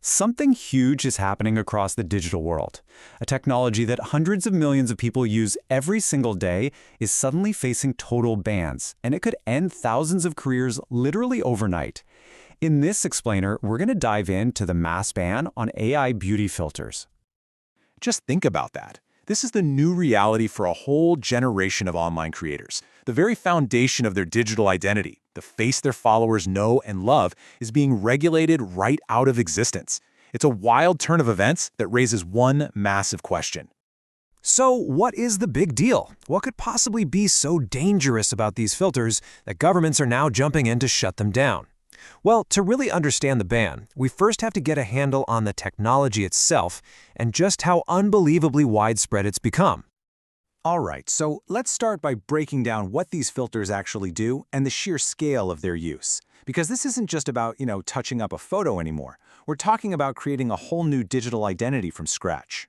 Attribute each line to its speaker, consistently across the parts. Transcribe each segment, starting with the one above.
Speaker 1: Something huge is happening across the digital world. A technology that hundreds of millions of people use every single day is suddenly facing total bans, and it could end thousands of careers literally overnight. In this explainer, we're going to dive into the mass ban on AI beauty filters.
Speaker 2: Just think about that. This is the new reality for a whole generation of online creators. The very foundation of their digital identity, the face their followers know and love, is being regulated right out of existence. It's a wild turn of events that raises one massive question.
Speaker 3: So what is the big deal? What could possibly be so dangerous about these filters that governments are now jumping in to shut them down? Well, to really understand the ban, we first have to get a handle on the technology itself and just how unbelievably widespread it's become.
Speaker 4: All right, so let's start by breaking down what these filters actually do and the sheer scale of their use. Because this isn't just about, touching up a photo anymore. We're talking about creating a whole new digital identity from scratch.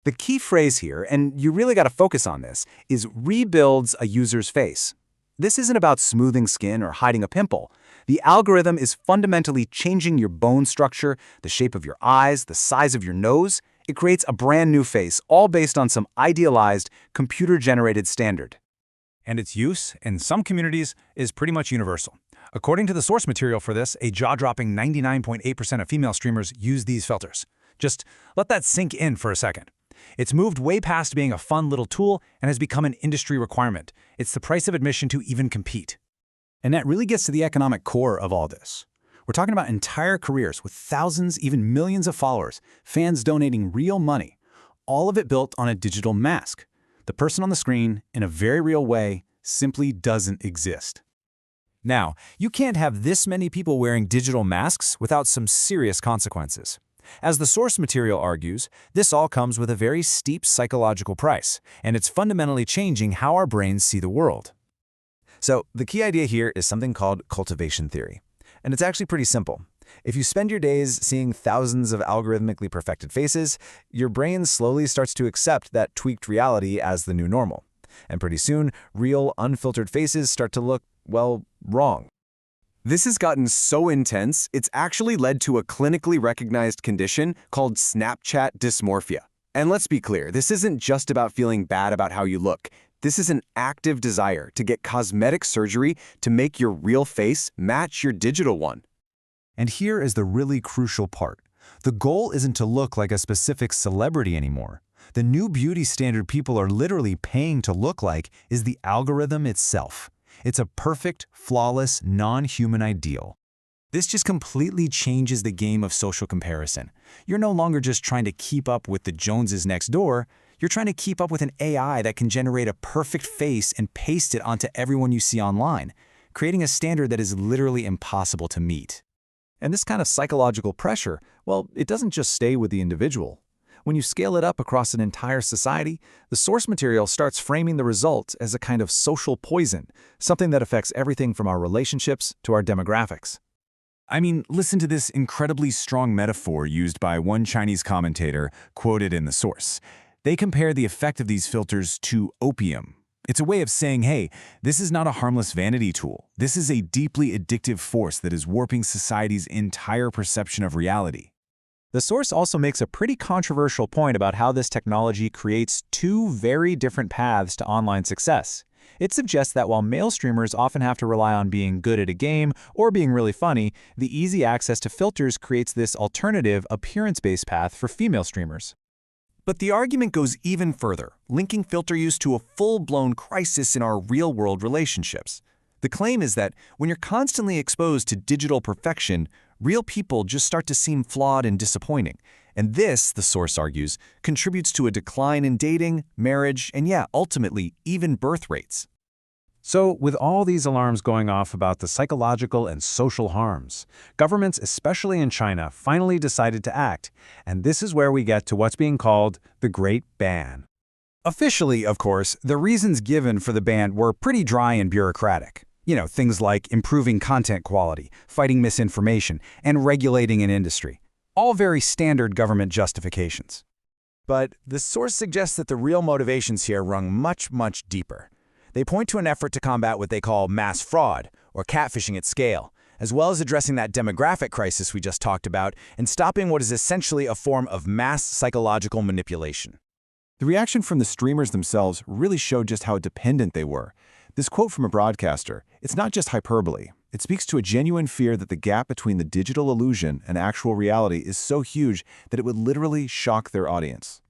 Speaker 4: The key phrase here, and you really got to focus on this, is rebuilds a user's face. This isn't about smoothing skin or hiding a pimple. The algorithm is fundamentally changing your bone structure, the shape of your eyes, the size of your nose. It creates a brand new face, all based on some idealized, computer-generated standard.
Speaker 5: And its use, in some communities, is pretty much universal. According to the source material for this, a jaw-dropping 99.8% of female streamers use these filters. Just let that sink in for a second. It's moved way past being a fun little tool and has become an industry requirement. It's the price of admission to even compete.
Speaker 1: And that really gets to the economic core of all this. We're talking about entire careers with thousands, even millions of followers, fans donating real money, all of it built on a digital mask. The person on the screen, in a very real way, simply doesn't exist.
Speaker 3: Now, you can't have this many people wearing digital masks without some serious consequences. As the source material argues, this all comes with a very steep psychological price, and it's fundamentally changing how our brains see the world.
Speaker 6: So the key idea here is something called cultivation theory. And it's actually pretty simple. If you spend your days seeing thousands of algorithmically perfected faces, your brain slowly starts to accept that tweaked reality as the new normal. And pretty soon, real, unfiltered faces start to look, well, wrong.
Speaker 4: This has gotten so intense, it's actually led to a clinically recognized condition called Snapchat dysmorphia. And let's be clear, this isn't just about feeling bad about how you look. This is an active desire to get cosmetic surgery to make your real face match your digital one.
Speaker 3: And here is the really crucial part. The goal isn't to look like a specific celebrity anymore. The new beauty standard people are literally paying to look like is the algorithm itself. It's a perfect, flawless, non-human ideal. This just completely changes the game of social comparison. You're no longer just trying to keep up with the Joneses next door. You're trying to keep up with an AI that can generate a perfect face and paste it onto everyone you see online, creating a standard that is literally impossible to meet.
Speaker 6: And this kind of psychological pressure, well, it doesn't just stay with the individual. When you scale it up across an entire society, the source material starts framing the result as a kind of social poison, something that affects everything from our relationships to our demographics.
Speaker 5: I mean, listen to this incredibly strong metaphor used by one Chinese commentator quoted in the source. They compare the effect of these filters to opium. It's a way of saying, hey, this is not a harmless vanity tool. This is a deeply addictive force that is warping society's entire perception of reality.
Speaker 6: The source also makes a pretty controversial point about how this technology creates two very different paths to online success. It suggests that while male streamers often have to rely on being good at a game or being really funny, the easy access to filters creates this alternative appearance-based path for female streamers.
Speaker 3: But the argument goes even further, linking filter use to a full-blown crisis in our real-world relationships. The claim is that when you're constantly exposed to digital perfection, real people just start to seem flawed and disappointing. And this, the source argues, contributes to a decline in dating, marriage, and ultimately, even birth rates.
Speaker 5: So, with all these alarms going off about the psychological and social harms, governments, especially in China, finally decided to act. And this is where we get to what's being called the Great Ban.
Speaker 1: Officially, of course, the reasons given for the ban were pretty dry and bureaucratic. Things like improving content quality, fighting misinformation, and regulating an industry. All very standard government justifications.
Speaker 6: But the source suggests that the real motivations here run much, much deeper. They point to an effort to combat what they call mass fraud, or catfishing at scale,
Speaker 7: as well as addressing that demographic crisis we just talked about and stopping what is essentially a form of mass psychological manipulation.
Speaker 2: The reaction from the streamers themselves really showed just how dependent they were. This quote from a broadcaster, it's not just hyperbole. It speaks to a genuine fear that the gap between the digital illusion and actual reality is so huge that it would literally shock their audience.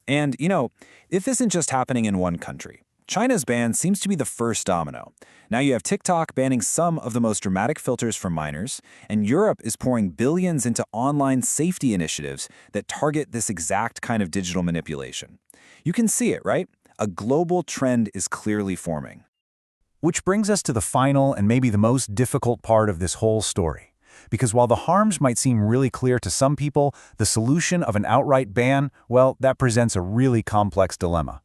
Speaker 4: And, if this isn't just happening in one country, China's ban seems to be the first domino. Now you have TikTok banning some of the most dramatic filters for minors, and Europe is pouring billions into online safety initiatives that target this exact kind of digital manipulation. You can see it, right? A global trend is clearly forming.
Speaker 3: Which brings us to the final and maybe the most difficult part of this whole story. Because while the harms might seem really clear to some people, the solution of an outright ban, well, that presents a really complex dilemma.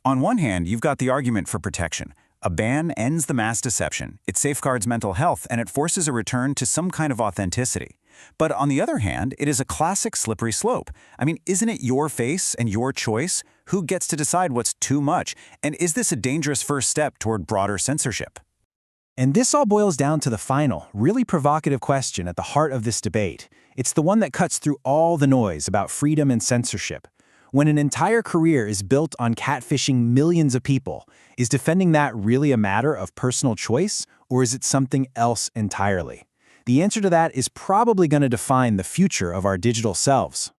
Speaker 5: On one hand, you've got the argument for protection. A ban ends the mass deception, it safeguards mental health, and it forces a return to some kind of authenticity. But on the other hand, it is a classic slippery slope. I mean, isn't it your face and your choice? Who gets to decide what's too much? And is this a dangerous first step toward broader censorship?
Speaker 6: And this all boils down to the final, really provocative question at the heart of this debate. It's the one that cuts through all the noise about freedom and censorship. When an entire career is built on catfishing millions of people, is defending that really a matter of personal choice, or is it something else entirely? The answer to that is probably going to define the future of our digital selves.